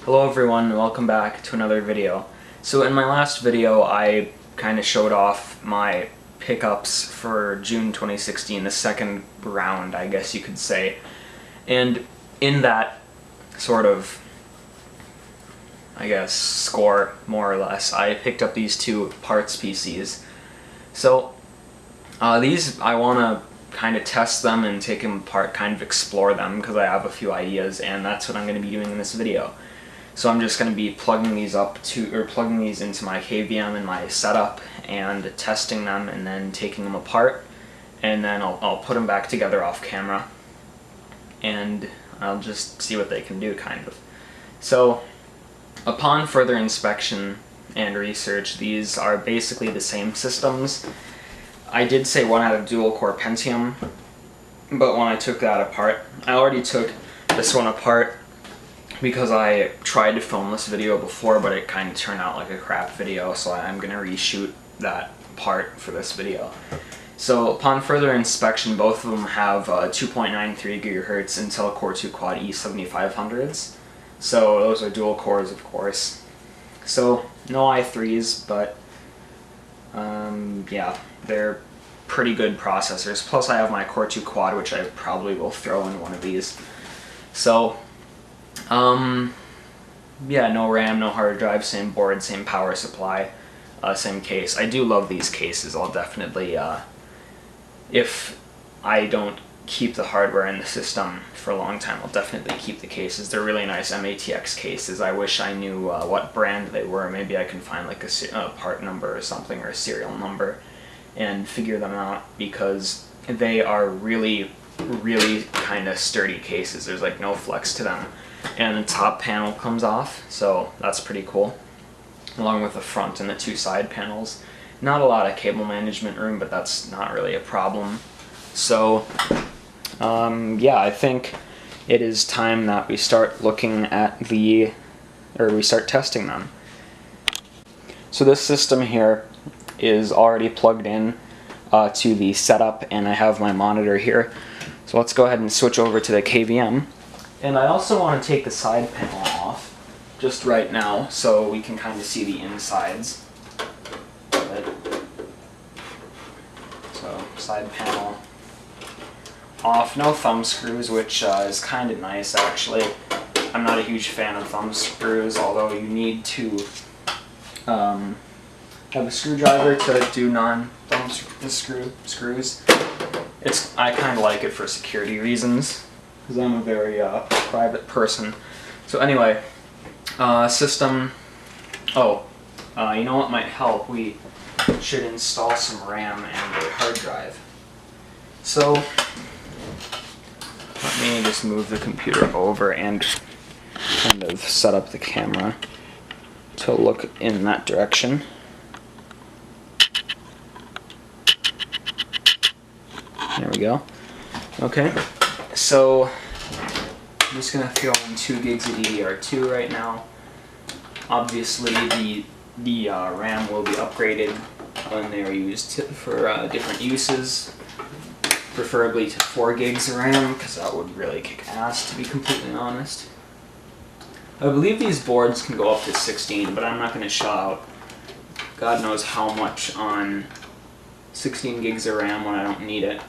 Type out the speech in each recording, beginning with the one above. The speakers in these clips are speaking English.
Hello everyone, and welcome back to another video. So in my last video I kind of showed off my pickups for June 2016, the second round I guess you could say. And in that sort of, I guess, score more or less, I picked up these two parts PCs. So these I want to kind of test them and take them apart, kind of explore them, because I have a few ideas, and that's what I'm going to be doing in this video. So I'm just going to be plugging these into my KVM and my setup and testing them, and then taking them apart, and then I'll put them back together off camera, and I'll just see what they can do, kind of. So upon further inspection and research, these are basically the same systems. I did say one had a dual-core Pentium, but when I took that apart, I already took this one apart because I tried to film this video before, but it kind of turned out like a crap video, so I'm going to reshoot that part for this video. So upon further inspection, both of them have 2.93 GHz Intel Core 2 Quad E7500s, so those are dual cores, of course. So no i3s, but yeah, they're pretty good processors. Plus I have my Core 2 Quad, which I probably will throw in one of these. So yeah, no RAM, no hard drive, same board, same power supply, same case. I do love these cases. I'll definitely, if I don't keep the hardware in the system for a long time, I'll definitely keep the cases. They're really nice MATX cases. I wish I knew what brand they were. Maybe I can find like a part number or something, or a serial number, and figure them out, because they are really kind of sturdy cases. There's like no flex to them, and the top panel comes off, so that's pretty cool, along with the front and the two side panels. Not a lot of cable management room, but that's not really a problem. So yeah, I think it is time that we start looking at we start testing them. So this system here is already plugged in to the setup, and I have my monitor here. So let's go ahead and switch over to the KVM. And I also want to take the side panel off just right now so we can kind of see the insides of it. So side panel off, no thumb screws, which is kind of nice actually. I'm not a huge fan of thumb screws, although you need to have a screwdriver to do non-thumb screws. I kind of like it for security reasons, because I'm a very private person. So anyway, system, you know what might help? We should install some RAM and a hard drive. So let me just move the computer over and kind of set up the camera to look in that direction. There we go. Okay, so I'm just going to throw in 2 gigs of DDR2 right now. Obviously the RAM will be upgraded when they are used for different uses, preferably to 4 gigs of RAM, because that would really kick ass, to be completely honest. I believe these boards can go up to 16, but I'm not going to shell out God knows how much on 16 gigs of RAM when I don't need it.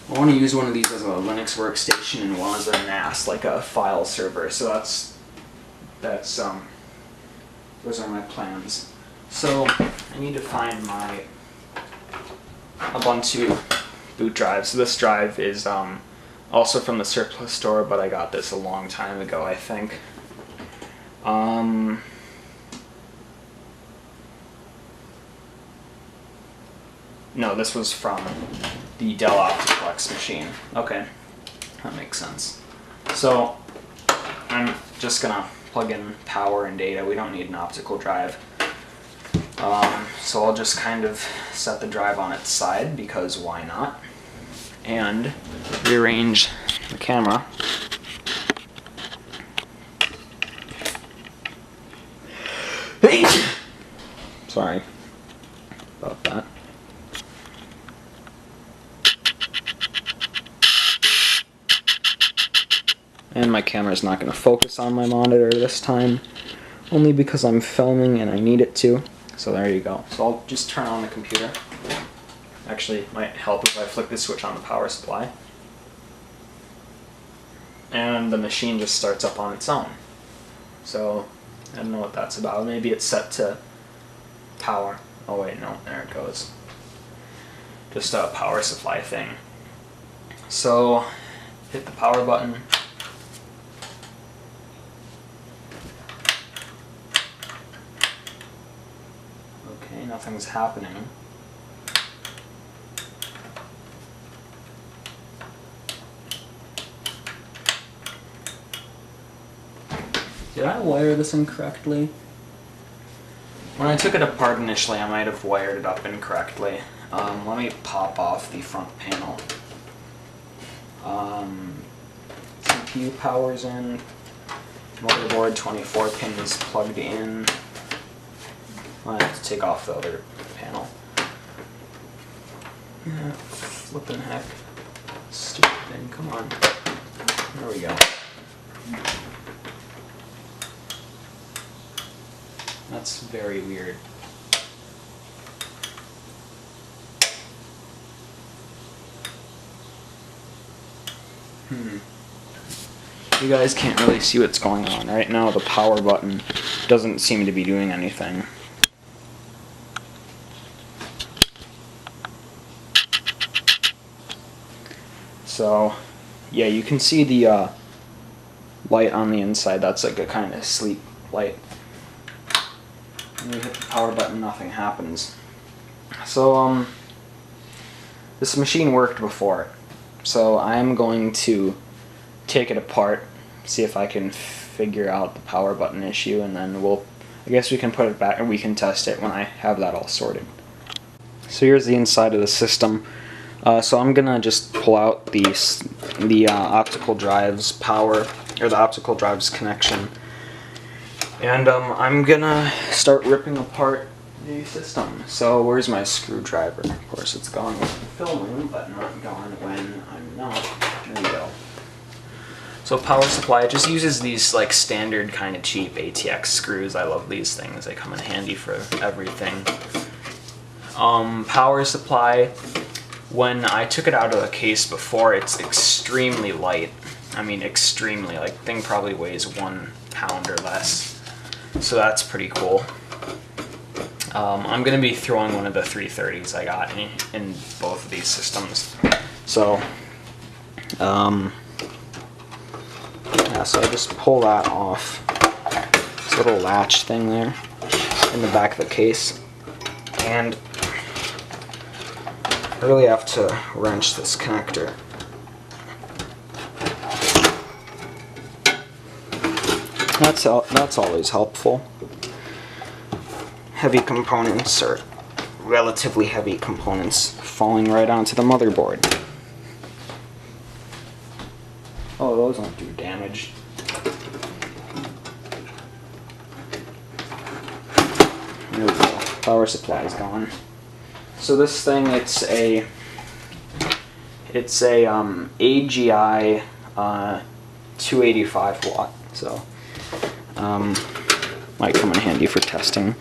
I want to use one of these as a Linux workstation and one as a NAS, like a file server. So those are my plans. So I need to find my Ubuntu boot drive. So this drive is also from the surplus store, but I got this a long time ago, I think. No, this was from the Dell Optiplex machine. Okay, that makes sense. So I'm just gonna plug in power and data. We don't need an optical drive. So I'll just kind of set the drive on its side, because why not? And rearrange the camera. Sorry about that. And my camera's not going to focus on my monitor this time, only because I'm filming and I need it to. So there you go. So I'll just turn on the computer. Actually, it might help if I flick the switch on the power supply. And the machine just starts up on its own. So, I don't know what that's about. Maybe it's set to power. Oh wait, no, there it goes. Just a power supply thing. So, hit the power button. Okay, nothing's happening. Did I wire this incorrectly? When I took it apart initially, I might have wired it up incorrectly. Let me pop off the front panel. CPU power's in. Motherboard 24 pins plugged in. I have to take off the other panel. Yeah, flippin' heck. Stupid thing, come on. There we go. That's very weird. You guys can't really see what's going on. Right now the power button doesn't seem to be doing anything. So, yeah, you can see the light on the inside. That's like a kind of sleep light. When you hit the power button, nothing happens. So, this machine worked before. So I'm going to take it apart, see if I can figure out the power button issue, and then I guess we can put it back and we can test it when I have that all sorted. So here's the inside of the system. So I'm gonna just pull out the optical drive's power, or the optical drive's connection, and I'm gonna start ripping apart the system. So where's my screwdriver? Of course it's gone with filming, but not gone when I'm not. There we go. So power supply, it just uses these like standard kind of cheap ATX screws. I love these things. They come in handy for everything. Power supply, when I took it out of the case before, it's extremely light. I mean extremely, like thing probably weighs 1 pound or less. So that's pretty cool. I'm going to be throwing one of the 330s I got in both of these systems. So, yeah, so I just pull that off. This little latch thing there in the back of the case. And I really have to wrench this connector. That's always helpful. Heavy components, or relatively heavy components, falling right onto the motherboard. Oh, those don't do damage. There we go. Power supply is gone. So this thing, it's a AGI 285 watt. So might come in handy for testing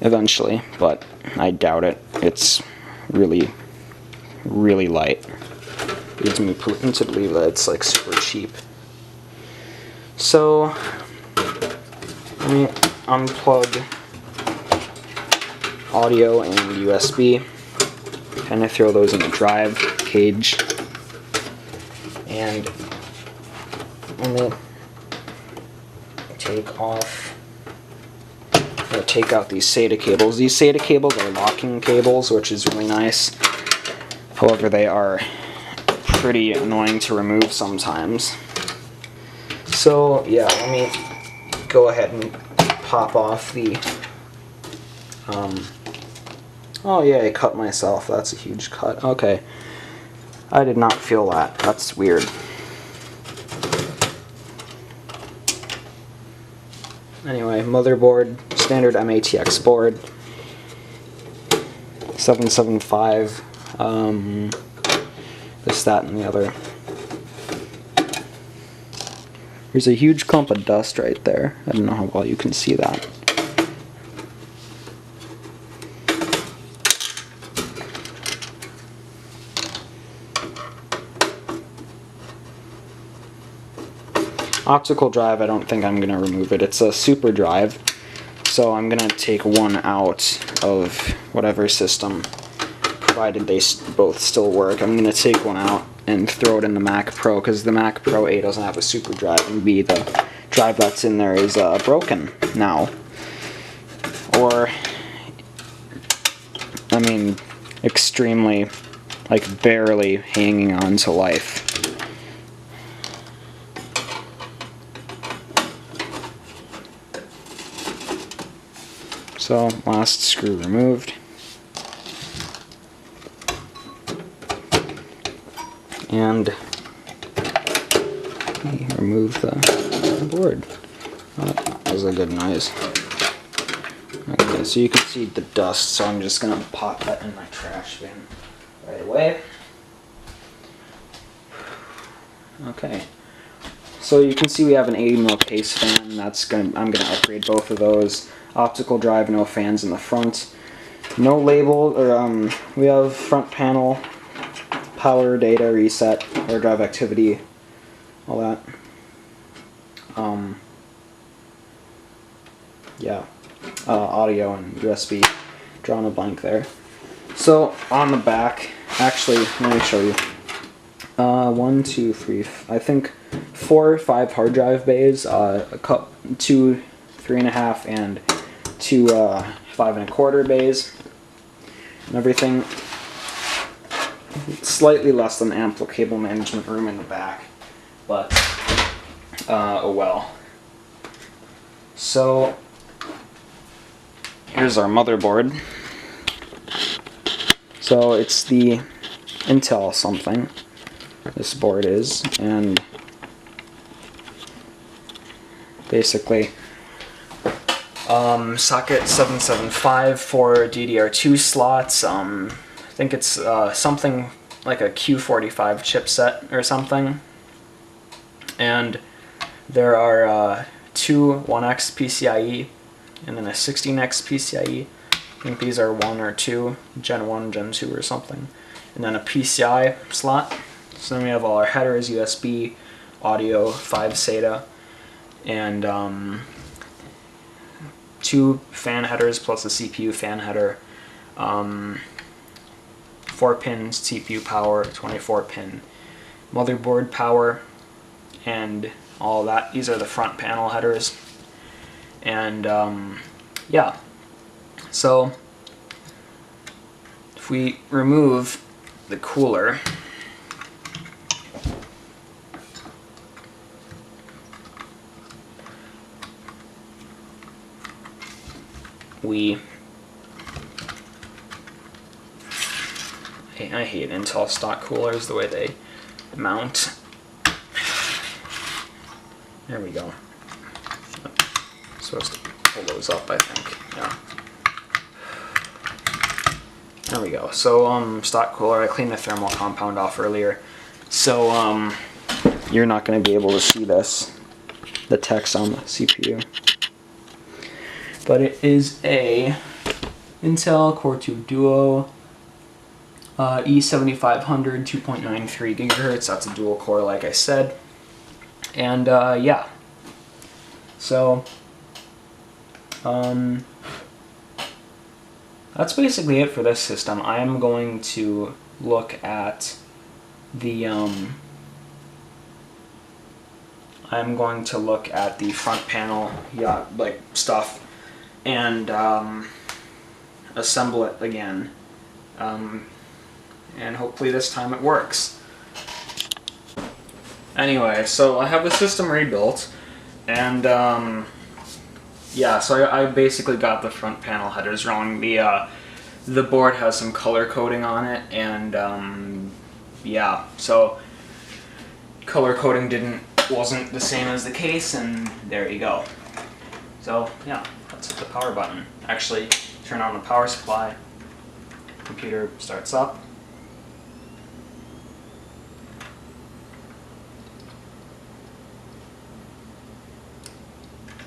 eventually, but I doubt it. It's really, really light. Leads me to believe that it's like super cheap. So let me unplug audio and USB, kind of throw those in the drive cage, and let me take out these SATA cables. These SATA cables are locking cables, which is really nice. However, they are pretty annoying to remove sometimes. So yeah, let me go ahead and pop off the oh yeah, I cut myself. That's a huge cut. Okay. I did not feel that. That's weird. Anyway, motherboard, standard MATX board, 775, this, that, and the other. There's a huge clump of dust right there. I don't know how well you can see that. Optical drive, I don't think I'm going to remove it. It's a super drive, so I'm going to take one out of whatever system, provided they both still work. I'm going to take one out and throw it in the Mac Pro, because the Mac Pro A doesn't have a super drive, and B, the drive that's in there is broken now. Or, I mean, extremely, like, barely hanging on to life. So, last screw removed. And remove the board. Oh, that was a good noise. Okay, so you can see the dust, so I'm just going to pop that in my trash bin right away. Okay. So you can see we have an 80mm case fan. I'm gonna upgrade both of those. Optical drive, no fans in the front. No label, or we have front panel, power, data, reset, or drive activity, all that. Yeah, audio and USB. Drawing a blank there. So on the back, actually, let me show you. 1, 2, 3, I think 4 or 5 hard drive bays, 2 3.5 and 2 5 1/4 bays, and everything. Slightly less than ample cable management room in the back, but oh well. So here's our motherboard. So it's the Intel something. This board is, and basically socket 775 for DDR2 slots. I think it's something like a Q45 chipset or something, and there are 2 1X PCIe and then a 16X PCIe. I think these are 1 or 2, Gen 1, Gen 2 or something, and then a PCI slot. So then we have all our headers, USB, audio, 5 SATA, and 2 fan headers plus a CPU fan header, 4 pins CPU power, 24 pin motherboard power, and all that. These are the front panel headers. And yeah, so if we remove the cooler, I hate Intel stock coolers, the way they mount. There we go. I'm supposed to pull those up, I think. Yeah. There we go. So stock cooler, I cleaned the thermal compound off earlier. So you're not going to be able to see this, the text on the CPU. But it is a Intel Core 2 Duo E7500 2.93 gigahertz. That's a dual core, like I said. And yeah, so that's basically it for this system. I am going to look at the front panel, yeah, like stuff, and assemble it again, and hopefully this time it works. Anyway, so I have the system rebuilt, and yeah, so I basically got the front panel headers wrong. The board has some color coding on it, and yeah, so color coding wasn't the same as the case, and there you go. So yeah, let's hit the power button. Actually, turn on the power supply. Computer starts up.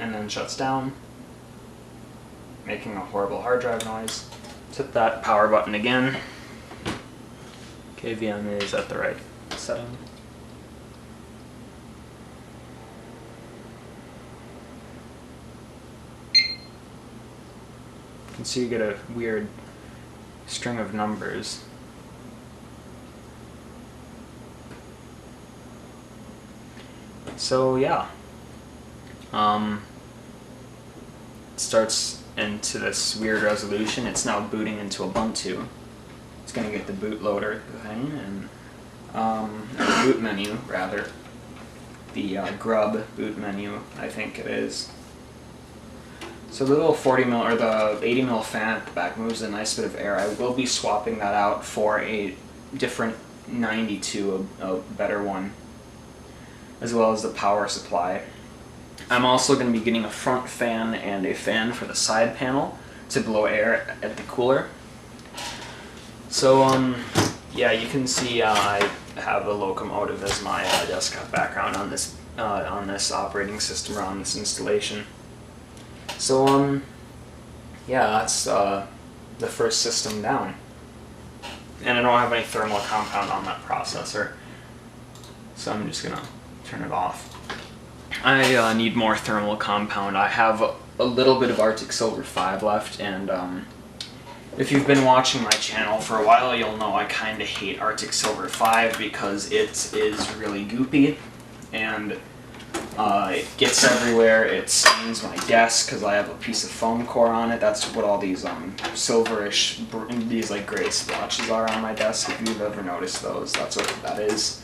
and then shuts down, making a horrible hard drive noise. Hit that power button again. KVM is at the right setting. You can see you get a weird string of numbers. So yeah, it starts into this weird resolution. It's now booting into Ubuntu. It's going to get the bootloader thing and the boot menu rather, the grub boot menu, I think it is. So the little 40 mil or the 80 mil fan at the back moves a nice bit of air. I will be swapping that out for a different 92, a better one, as well as the power supply. I'm also going to be getting a front fan and a fan for the side panel to blow air at the cooler. So yeah, you can see I have a locomotive as my desktop background on this operating system or on this installation. So yeah, that's the first system down, and I don't have any thermal compound on that processor, so I'm just gonna turn it off. I need more thermal compound. I have a little bit of Arctic Silver 5 left, and if you've been watching my channel for a while, you'll know I kind of hate Arctic Silver 5 because it is really goopy, and it gets everywhere. It stains my desk because I have a piece of foam core on it. That's what all these silverish, these like gray splotches are on my desk. If you've ever noticed those, that's what that is.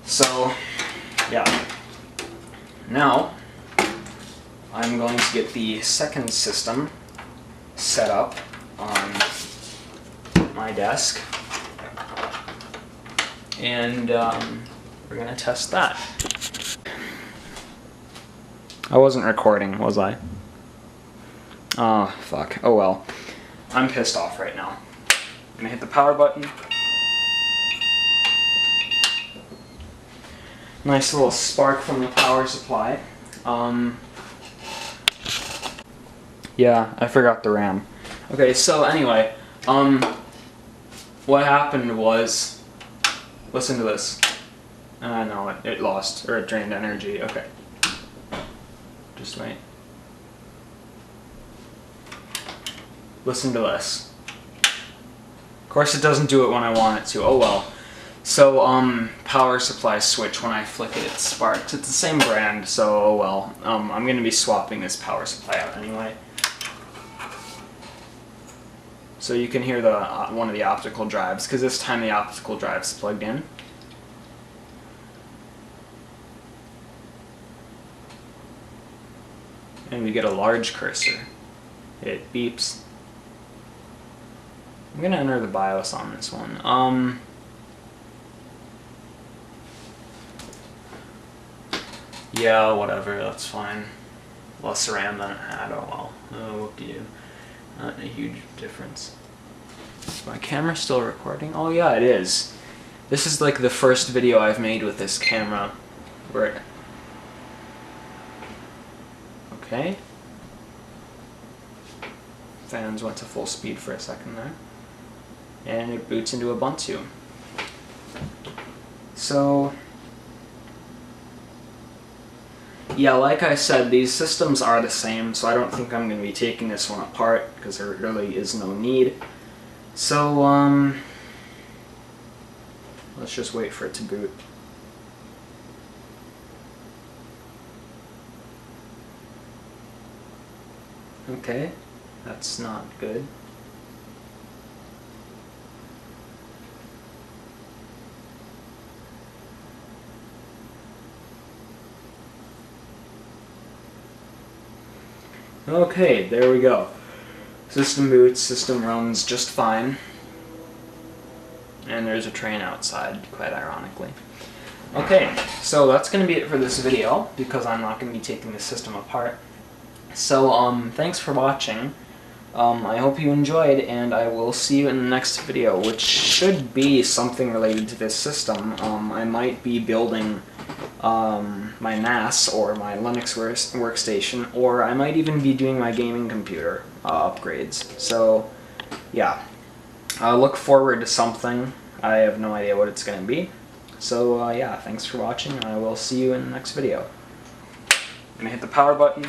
So, yeah. Now, I'm going to get the second system set up on my desk, and we're going to test that. I wasn't recording, was I? Oh, fuck. Oh well. I'm pissed off right now. I'm gonna hit the power button. Nice little spark from the power supply. Yeah, I forgot the RAM. Okay, so anyway, what happened was, listen to this. No, it lost, or it drained energy. Okay. Just wait. Listen to this. Of course it doesn't do it when I want it to. Oh well. So, power supply switch, when I flick it, it sparks. It's the same brand, so oh well. I'm going to be swapping this power supply out anyway. So you can hear the one of the optical drives, because this time the optical drive's plugged in. And we get a large cursor. It beeps. I'm gonna enter the BIOS on this one. Yeah, whatever, that's fine. Less RAM than it had, oh well. Oh, whoop-de-doo. Not a huge difference. Is my camera still recording? Oh yeah, it is. This is like the first video I've made with this camera. Where okay. Fans went to full speed for a second there. And it boots into Ubuntu. So, yeah, like I said, these systems are the same, so I don't think I'm going to be taking this one apart, because there really is no need. So, let's just wait for it to boot. Okay, that's not good. Okay, there we go. System boots, system runs just fine. And there's a train outside, quite ironically. Okay, so that's going to be it for this video, because I'm not going to be taking the system apart. So, thanks for watching. I hope you enjoyed, and I will see you in the next video, which should be something related to this system. I might be building my NAS or my Linux workstation, or I might even be doing my gaming computer upgrades. So yeah, look forward to something. I have no idea what it's going to be. So yeah, thanks for watching. I will see you in the next video. I'm going to hit the power button.